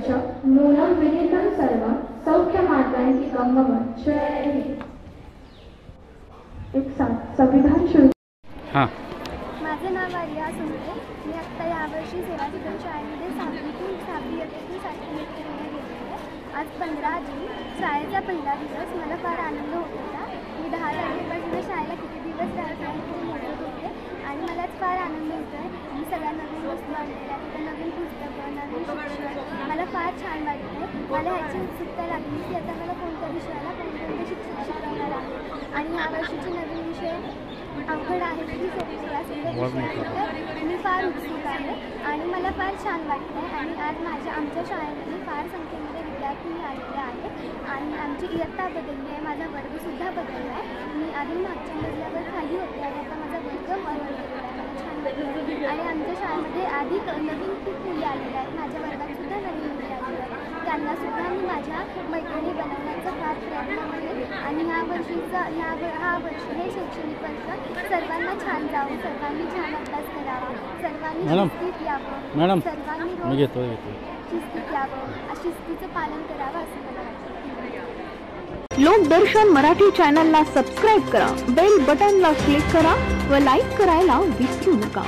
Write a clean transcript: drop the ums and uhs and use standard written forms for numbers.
शिक्षक नूनं विदितं सर्वं सौख्यमात्यन्तिकं मम श्रेयः। एक साथ संविधान शुरू। हाँ, माझं नाव आर्या सुंदरे। मी आत्ता यावर्षी सेवा सदन शाळेमध्ये 6वी ते 7वी इयत्तेतील साहित्य घेतलेलं आहे। आज 15 जून शाळेचा पहिला दिवस। मला फार आनंद होत होता। मी 10 तारखेपासून शाळेला किती दिवस राहायचं आहे ते मोजत होते आणि मलाच फार आनंद होतो आहे। मी सगळ्या नवीन वस्तू आणलेल्या, तिथं नवीन पुस्तकं, नवीन शिक्षण, मला फार छान वाटत आहे। मला ह्याची उत्सुकता लागली की आता मला कोणत्या विषयाला कोणकोणते शिक्षक शिकवणार आहे आणि यावर्षीचे नवीन विषय अवघड आहे की सोपी मी फार उत्सुक आहे आणि मला फार छान वाटतं आहे। आणि आज आमच्या शाळेमध्ये फार संख्येमध्ये विद्यार्थी आलेले आहेत आणि आमची इयत्ता बदलली आहे। माझा वर्गसुद्धा बदलला आहे। मी आधी मागच्या मजल्यावर खाली होते आणि आता माझा वर्ग वर गेलेला आहे। मला छान वाटतं आणि आमच्या शाळेमध्ये आधी नवीन खूप मुली आलेल्या आहेत। माझ्या वर्गातसुद्धा नवीन मुली आलेल्या आहेत। त्यांनासुद्धा मी माझ्या मैत्रिणी बनवण्याचा फार प्रयत्न करेन आणि हा वर्ष हे शैक्षणिक वर्ष सर्वांना छान जावं, सर्वांनी छान अभ्यास करावा, सर्वांनी शिस्तीत यावं, सर्वांनी शिस्तीत यावं, शिस्तीचं पालन करावं असं मला वाटतं। लोकदर्शन मराठी चॅनलला सबस्क्राईब करा, बेल बटनला क्लिक करा व लाईक करायला विसरू नका।